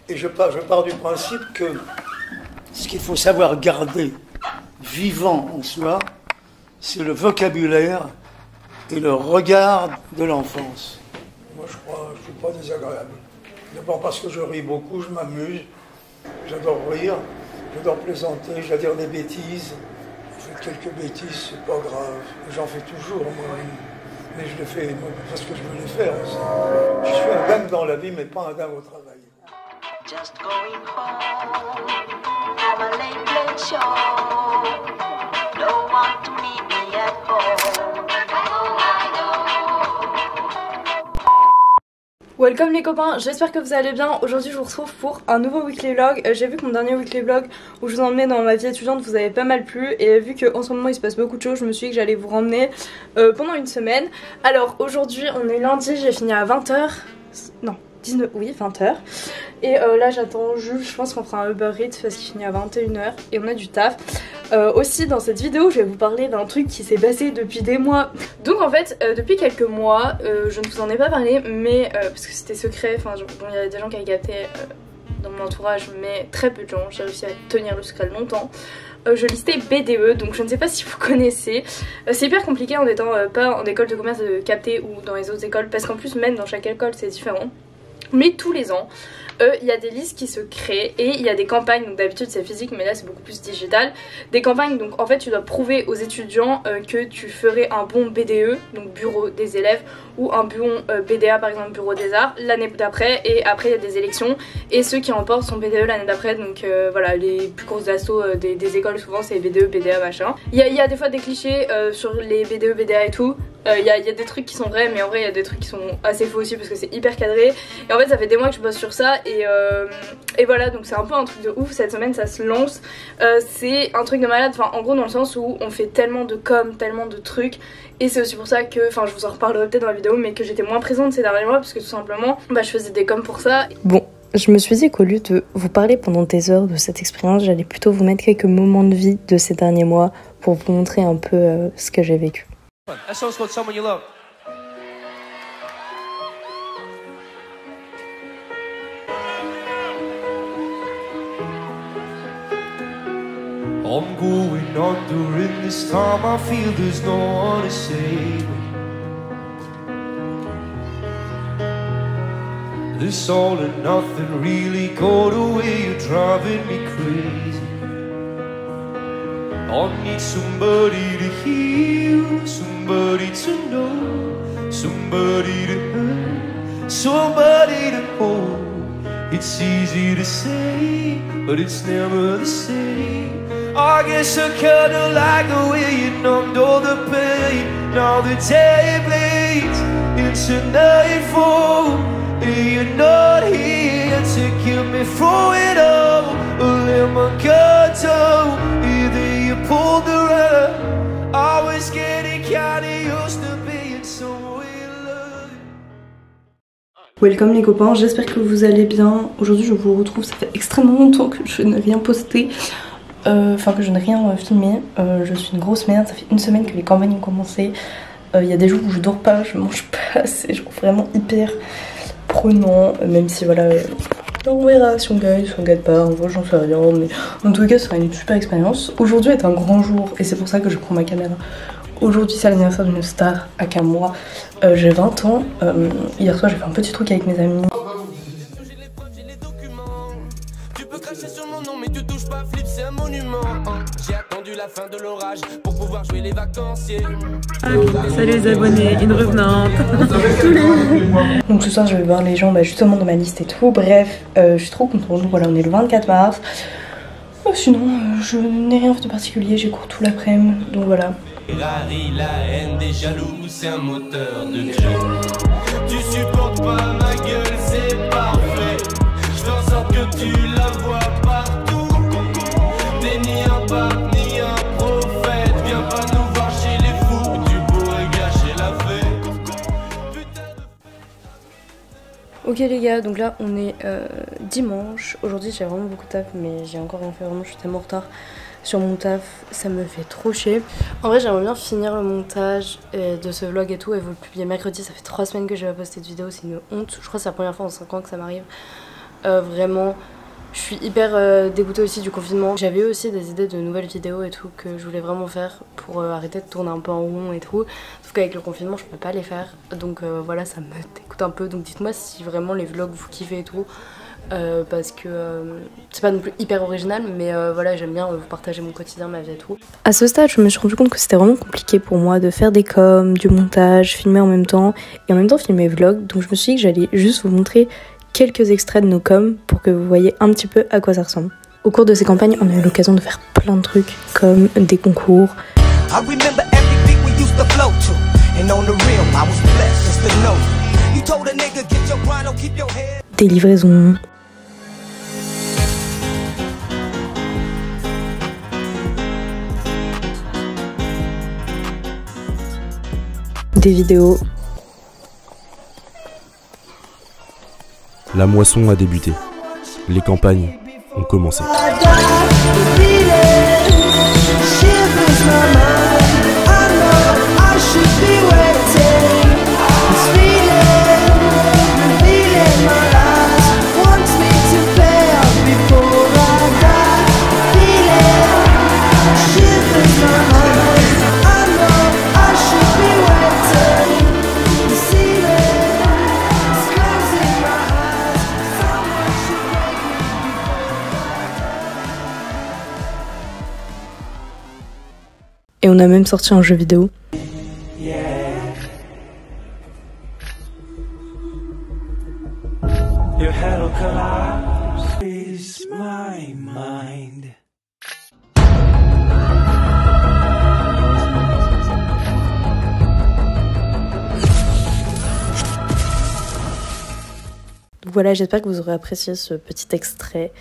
Et je pars du principe que ce qu'il faut savoir garder vivant en soi, c'est le vocabulaire et le regard de l'enfance. Moi, je crois que je ne suis pas désagréable. D'abord parce que je ris beaucoup, je m'amuse, j'adore rire, j'adore plaisanter, j'adore dire des bêtises. Je fais quelques bêtises, c'est pas grave. J'en fais toujours, moi. Mais je les fais parce que je veux les faire aussi. Je suis un dingue dans la vie, mais pas un dingue au travail. Just going home from a late show. No one to meet me at home. Welcome les copains, j'espère que vous allez bien. Aujourd'hui je vous retrouve pour un nouveau weekly vlog. J'ai vu que mon dernier weekly vlog où je vous emmenais dans ma vie étudiante vous avait pas mal plu. Et vu qu'en ce moment il se passe beaucoup de choses, je me suis dit que j'allais vous ramener pendant une semaine. Alors aujourd'hui on est lundi, j'ai fini à 20h. Non, 19, oui 20h. Et là j'attends Jules, je pense qu'on fera un Uber Eats parce qu'il finit à 21h et on a du taf. Aussi dans cette vidéo je vais vous parler d'un truc qui s'est passé depuis des mois. Donc en fait depuis quelques mois je ne vous en ai pas parlé mais parce que c'était secret, enfin bon, il y a des gens qui avaient capté dans mon entourage mais très peu de gens, j'ai réussi à tenir le secret longtemps. Je listais BDE, donc je ne sais pas si vous connaissez. C'est hyper compliqué en étant pas en école de commerce de capter ou dans les autres écoles parce qu'en plus même dans chaque école c'est différent. Mais tous les ans il y a des listes qui se créent et il y a des campagnes, donc d'habitude c'est physique mais là c'est beaucoup plus digital. Des campagnes, donc en fait tu dois prouver aux étudiants que tu ferais un bon BDE, donc bureau des élèves, ou un bon BDA par exemple bureau des arts l'année d'après, et après il y a des élections et ceux qui remportent son BDE l'année d'après, donc voilà, les plus grosses assos des écoles souvent c'est BDE, BDA machin. Il y a des fois des clichés sur les BDE, BDA et tout. Il y a des trucs qui sont vrais mais en vrai il y a des trucs qui sont assez faux aussi parce que c'est hyper cadré. Et en fait ça fait des mois que je bosse sur ça et voilà, donc c'est un peu un truc de ouf. Cette semaine ça se lance, c'est un truc de malade, enfin en gros dans le sens où on fait tellement de com, tellement de trucs. Et c'est aussi pour ça que, enfin je vous en reparlerai peut-être dans la vidéo, mais que j'étais moins présente ces derniers mois parce que tout simplement bah, je faisais des coms pour ça. Bon, je me suis dit qu'au lieu de vous parler pendant des heures de cette expérience, j'allais plutôt vous mettre quelques moments de vie de ces derniers mois pour vous montrer un peu ce que j'ai vécu. That song's called Someone You Love. I'm going under in this time. I feel there's no one to save me. This all and nothing really got away. You're driving me crazy. I need somebody to heal, somebody to know, somebody to hurt, somebody to hold. It's easy to say, but it's never the same. I guess I kinda like the way you numbed all the pain. Now the day bleeds into nightfall, and you're not here to get me through it all. Or let my guard down, either you pulled the rug. I was getting kinda used to being someone you love. Welcome les copains, j'espère que vous allez bien. Aujourd'hui je vous retrouve, ça fait extrêmement longtemps que je n'ai rien posté. Enfin que je n'ai rien filmé. Je suis une grosse merde, ça fait une semaine que les campagnes ont commencé. Il y a des jours où je dors pas, je mange pas, c'est genre vraiment hyper prenant. Même si voilà, on verra si on gagne, si on gagne pas, en vrai j'en sais rien. Mais en tout cas ce sera une super expérience. Aujourd'hui est un grand jour et c'est pour ça que je prends ma caméra. Aujourd'hui c'est l'anniversaire d'une star à qu'un mois. J'ai 20 ans. Hier soir j'ai fait un petit truc avec mes amis. Sur mon nom mais tu touches pas, flip c'est un monument. J'ai attendu la fin de l'orage pour pouvoir jouer les vacanciers. Salut les abonnés, une revenante. Donc ce soir je vais voir les gens justement dans ma liste et tout. Bref, je suis trop contente. Voilà, on est le 24 mars. Sinon je n'ai rien fait de particulier, j'ai cours tout l'après-midi. Donc voilà. Ferrari, la haine des jaloux, c'est un moteur de jeu. Tu supportes pas ma gueule, c'est parfait. Je fais en sorte que tu la vois partout. T'es ni un pape ni un prophète. Viens pas nous voir chez les fous, tu pourrais gâcher la fête. Ok les gars, donc là on est dimanche. Aujourd'hui j'ai vraiment beaucoup de taf mais j'ai encore rien fait, vraiment je suis tellement en retard sur mon taf, ça me fait trop chier. En vrai j'aimerais bien finir le montage de ce vlog et tout et vous le publier mercredi. Ça fait 3 semaines que j'ai pas posté de vidéo, c'est une honte. Je crois que c'est la première fois en 5 ans que ça m'arrive. Vraiment, je suis hyper dégoûtée aussi du confinement. J'avais aussi des idées de nouvelles vidéos et tout que je voulais vraiment faire pour arrêter de tourner un peu en rond et tout. Sauf qu'avec le confinement, je peux pas les faire. Donc voilà, ça me dégoûte un peu. Donc dites-moi si vraiment les vlogs vous kiffez et tout. Parce que c'est pas non plus hyper original, mais voilà, j'aime bien vous partager mon quotidien, ma vie et tout. À ce stade, je me suis rendu compte que c'était vraiment compliqué pour moi de faire des coms, du montage, filmer en même temps et en même temps filmer vlog. Donc je me suis dit que j'allais juste vous montrer quelques extraits de nos coms pour que vous voyez un petit peu à quoi ça ressemble. Au cours de ces campagnes, on a eu l'occasion de faire plein de trucs comme des concours, des livraisons, des vidéos. La moisson a débuté. Les campagnes ont commencé. Et on a même sorti un jeu vidéo. Donc voilà, j'espère que vous aurez apprécié ce petit extrait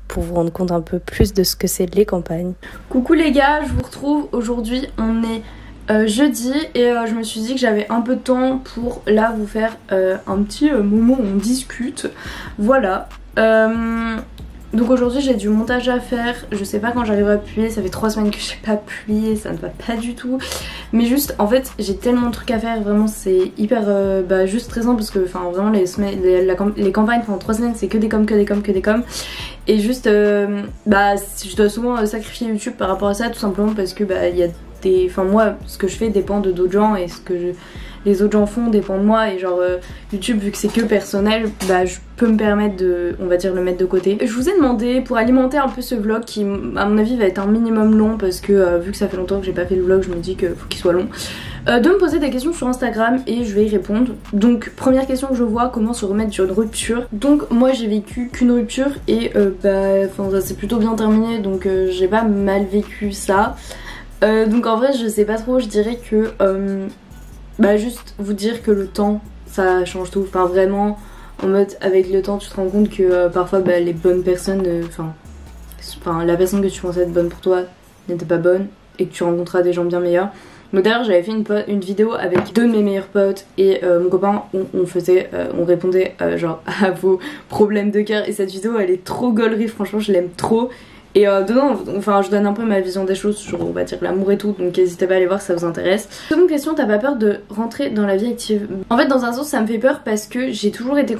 pour vous rendre compte un peu plus de ce que c'est les campagnes. Coucou les gars, je vous retrouve aujourd'hui, on est jeudi et je me suis dit que j'avais un peu de temps pour là vous faire un petit moment où on discute. Voilà. Donc aujourd'hui j'ai du montage à faire, je sais pas quand j'arriverai à publier, ça fait 3 semaines que j'ai pas publié, ça ne va pas du tout. Mais juste en fait j'ai tellement de trucs à faire, vraiment c'est hyper juste stressant parce que vraiment les campagnes pendant 3 semaines c'est que des coms. Et juste je dois souvent sacrifier YouTube par rapport à ça tout simplement parce que il y a des... moi ce que je fais dépend de d'autres gens et ce que les autres gens font dépend de moi et genre YouTube vu que c'est que personnel je peux me permettre de, on va dire, le mettre de côté. Je vous ai demandé pour alimenter un peu ce vlog qui à mon avis va être un minimum long parce que vu que ça fait longtemps que j'ai pas fait le vlog je me dis qu'il faut qu'il soit long, de me poser des questions sur Instagram et je vais y répondre. Donc première question que je vois, comment se remettre sur une rupture. Donc moi j'ai vécu qu'une rupture et ça s'est plutôt bien terminé donc j'ai pas mal vécu ça. Donc en vrai je sais pas trop, je dirais que juste vous dire que le temps ça change tout, vraiment en mode avec le temps tu te rends compte que parfois les bonnes personnes, la personne que tu pensais être bonne pour toi n'était pas bonne et que tu rencontreras des gens bien meilleurs. Donc d'ailleurs j'avais fait une vidéo avec 2 de mes meilleurs potes et mon copain, on répondait genre à vos problèmes de cœur et cette vidéo elle est trop gaulerie, franchement je l'aime trop. Et dedans, je donne un peu ma vision des choses sur, on va dire, l'amour et tout, donc n'hésitez pas à aller voir si ça vous intéresse. Seconde question, t'as pas peur de rentrer dans la vie active? En fait, dans un sens, ça me fait peur parce que j'ai toujours été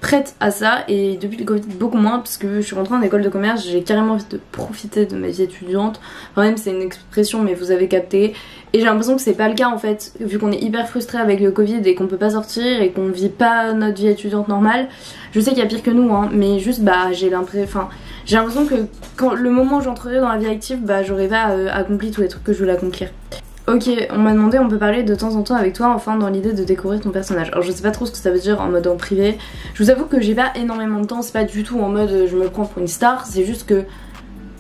prête à ça et depuis le Covid beaucoup moins parce que je suis rentrée en école de commerce, j'ai carrément envie de profiter de ma vie étudiante. Même c'est une expression mais vous avez capté. Et j'ai l'impression que c'est pas le cas en fait, vu qu'on est hyper frustré avec le Covid et qu'on peut pas sortir et qu'on vit pas notre vie étudiante normale. Je sais qu'il y a pire que nous mais juste j'ai l'impression que quand le moment où j'entrerai dans la vie active, j'aurais pas accompli tous les trucs que je voulais accomplir. Ok, on m'a demandé, on peut parler de temps en temps avec toi, dans l'idée de découvrir ton personnage. Alors je sais pas trop ce que ça veut dire en mode en privé. Je vous avoue que j'ai pas énormément de temps, c'est pas du tout en mode je me prends pour une star, c'est juste que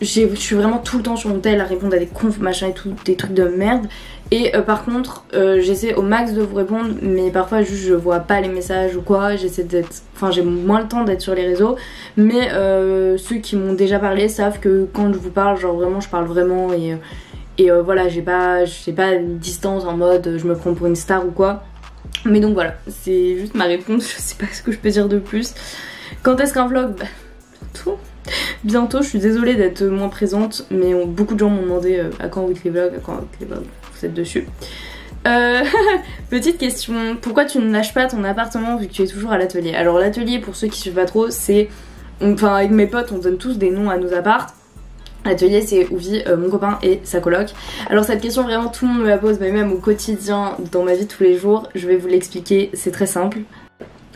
je suis vraiment tout le temps sur mon tel à répondre à des confs machin et tout, des trucs de merde. Et par contre j'essaie au max de vous répondre mais parfois juste je vois pas les messages ou quoi, j'ai moins le temps d'être sur les réseaux. Mais ceux qui m'ont déjà parlé savent que quand je vous parle vraiment je parle vraiment et voilà, j'ai pas une distance en mode je me prends pour une star ou quoi. Mais donc voilà, c'est juste ma réponse, je sais pas ce que je peux dire de plus. Quand est-ce qu'un vlog? Bientôt, je suis désolée d'être moins présente, mais beaucoup de gens m'ont demandé à quand Weekly Vlog, vous êtes dessus. Petite question, pourquoi tu ne lâches pas ton appartement vu que tu es toujours à l'atelier? Alors l'atelier, pour ceux qui suivent pas trop, c'est... Enfin avec mes potes on donne tous des noms à nos apparts. L'atelier c'est où vit mon copain et sa coloc. Alors cette question vraiment tout le monde me la pose, mais même au quotidien, dans ma vie de tous les jours, je vais vous l'expliquer, c'est très simple.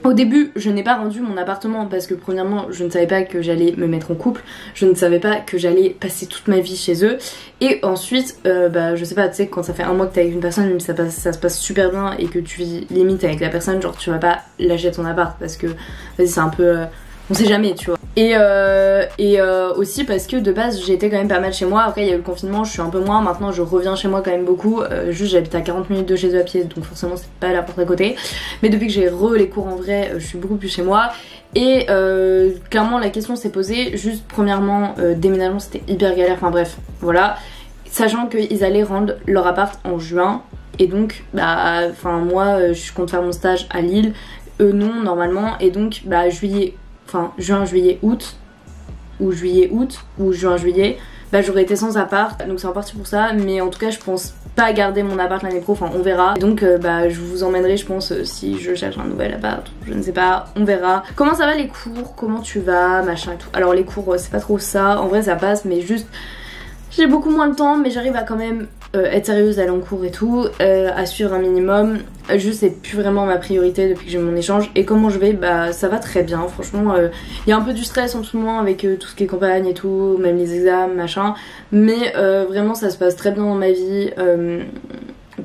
Au début, je n'ai pas rendu mon appartement parce que premièrement, je ne savais pas que j'allais me mettre en couple, je ne savais pas que j'allais passer toute ma vie chez eux. Et ensuite, je sais pas, tu sais, quand ça fait un mois que t'es avec une personne, même si ça se passe super bien et que tu vis limite avec la personne, genre tu vas pas lâcher ton appart parce que vas-y c'est un peu... on sait jamais, tu vois. Et aussi parce que de base j'étais quand même pas mal chez moi. Après il y a eu le confinement, je suis un peu moins. Maintenant je reviens chez moi quand même beaucoup. Juste j'habite à 40 minutes de chez eux à pied, donc forcément c'est pas la porte à côté. Mais depuis que j'ai les cours en vrai, je suis beaucoup plus chez moi. Et clairement la question s'est posée. Juste premièrement, déménagement c'était hyper galère. Enfin bref, voilà. Sachant qu'ils allaient rendre leur appart en juin. Et donc moi je compte faire mon stage à Lille. Eux non normalement. Et donc juin, juillet, août, ou juillet, août, ou juin, juillet, j'aurais été sans appart, donc c'est en partie pour ça, mais en tout cas je pense pas garder mon appart l'année pro, enfin on verra. Et donc je vous emmènerai je pense si je cherche un nouvel appart, je ne sais pas, on verra. Comment ça va les cours, comment tu vas, machin et tout. Alors les cours c'est pas trop ça, en vrai ça passe, mais juste j'ai beaucoup moins de temps, mais j'arrive à quand même être sérieuse, aller en cours et tout, à suivre un minimum. Juste c'est plus vraiment ma priorité depuis que j'ai mon échange. Et comment je vais, ça va très bien, franchement. Il y a un peu du stress en ce moment avec tout ce qui est campagne et tout, même les examens, machin. Mais vraiment ça se passe très bien dans ma vie.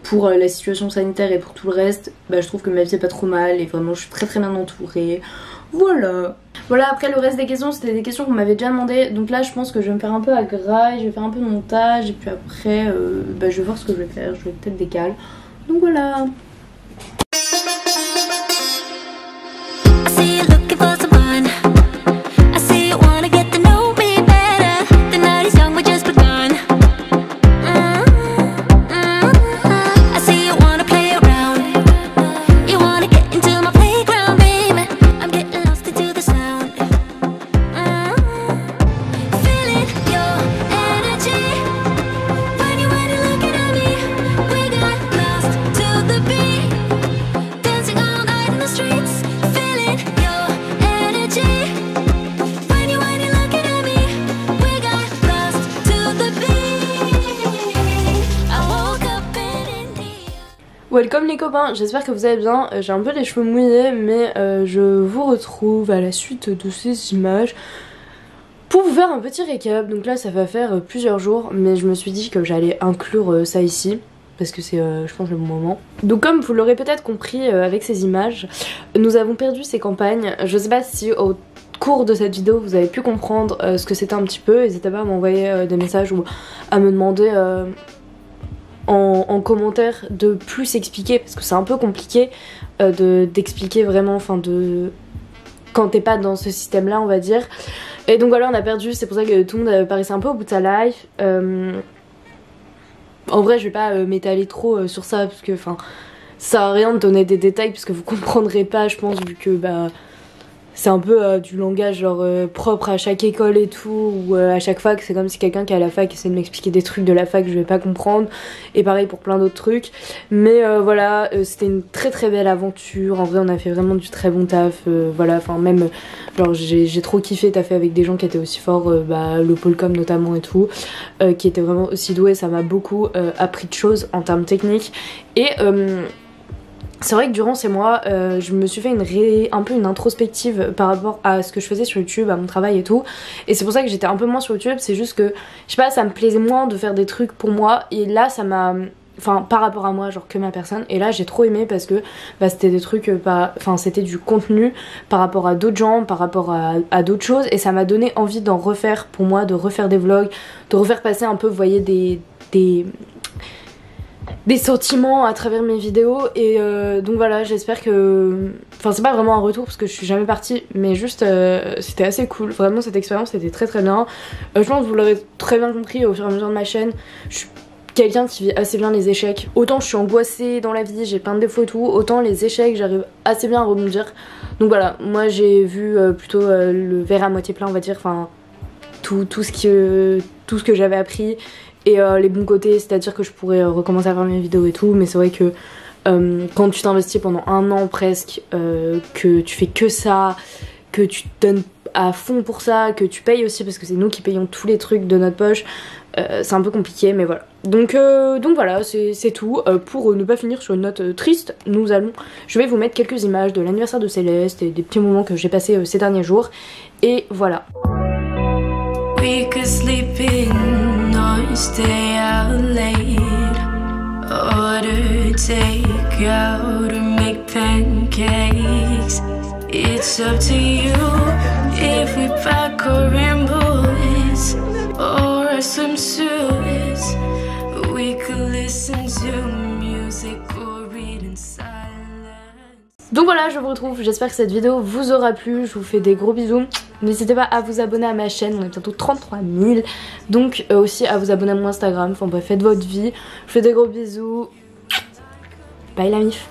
Pour la situation sanitaire et pour tout le reste, je trouve que ma vie est pas trop mal et vraiment je suis très très bien entourée. Voilà, après le reste des questions c'était des questions qu'on m'avait déjà demandé. Donc là je pense que je vais me faire un peu à graille, je vais faire un peu de montage. Et puis après je vais voir ce que je vais faire, je vais peut-être décaler. Donc voilà. Welcome les copains, j'espère que vous allez bien. J'ai un peu les cheveux mouillés mais je vous retrouve à la suite de ces images pour vous faire un petit récap. Donc là ça va faire plusieurs jours mais je me suis dit que j'allais inclure ça ici parce que c'est je pense le bon moment. Donc comme vous l'aurez peut-être compris avec ces images, nous avons perdu ces campagnes. Je sais pas si au cours de cette vidéo vous avez pu comprendre ce que c'était un petit peu. N'hésitez pas à m'envoyer des messages ou à me demander en commentaire de plus expliquer parce que c'est un peu compliqué d'expliquer vraiment, enfin quand t'es pas dans ce système là on va dire. Et donc voilà on a perdu, c'est pour ça que tout le monde paraissait un peu au bout de sa life. En vrai je vais pas m'étaler trop sur ça parce que ça sert à rien de donner des détails parce que vous comprendrez pas je pense vu que c'est un peu du langage genre propre à chaque école et tout, ou à chaque fac, c'est comme si quelqu'un qui est à la fac essaie de m'expliquer des trucs de la fac, je vais pas comprendre, et pareil pour plein d'autres trucs. Mais voilà, c'était une très très belle aventure, en vrai on a fait vraiment du très bon taf, voilà, enfin même, genre j'ai trop kiffé taffer avec des gens qui étaient aussi forts, le Polcom notamment et tout, qui étaient vraiment aussi doués, ça m'a beaucoup appris de choses en termes techniques, et... c'est vrai que durant ces mois, je me suis fait un peu une introspective par rapport à ce que je faisais sur YouTube, à mon travail et tout. Et c'est pour ça que j'étais un peu moins sur YouTube, c'est juste que, je sais pas, ça me plaisait moins de faire des trucs pour moi. Et là, ça m'a... Enfin, par rapport à moi, genre que ma personne. Et là, j'ai trop aimé parce que c'était des trucs, c'était du contenu par rapport à d'autres gens, par rapport à d'autres choses. Et ça m'a donné envie d'en refaire pour moi, de refaire des vlogs, de refaire passer un peu, vous voyez, des sentiments à travers mes vidéos. Et donc voilà, j'espère que... Enfin c'est pas vraiment un retour parce que je suis jamais partie, mais juste c'était assez cool. Vraiment cette expérience était très très bien. Je pense que vous l'aurez très bien compris au fur et à mesure de ma chaîne. Je suis quelqu'un qui vit assez bien les échecs. Autant je suis angoissée dans la vie, j'ai plein de défauts et tout, autant les échecs j'arrive assez bien à rebondir. Donc voilà, moi j'ai vu plutôt le verre à moitié plein on va dire. Enfin tout ce que j'avais appris et les bons côtés, c'est-à-dire que je pourrais recommencer à faire mes vidéos et tout, mais c'est vrai que quand tu t'investis pendant 1 an presque, que tu fais que ça, que tu te donnes à fond pour ça, que tu payes aussi parce que c'est nous qui payons tous les trucs de notre poche, c'est un peu compliqué, mais voilà. Donc voilà, c'est tout. Pour ne pas finir sur une note triste, je vais vous mettre quelques images de l'anniversaire de Céleste et des petits moments que j'ai passés ces derniers jours, et voilà. We could sleep in or stay out late, order takeout or make pancakes. It's up to you if we pack our rainbows or some suits. We could listen to music or read in silence. Donc voilà, je vous retrouve, j'espère que cette vidéo vous aura plu, je vous fais des gros bisous. N'hésitez pas à vous abonner à ma chaîne, on est bientôt 33 000. Donc aussi à vous abonner à mon Instagram, enfin bref, faites votre vie. Je vous fais des gros bisous. Bye la mif.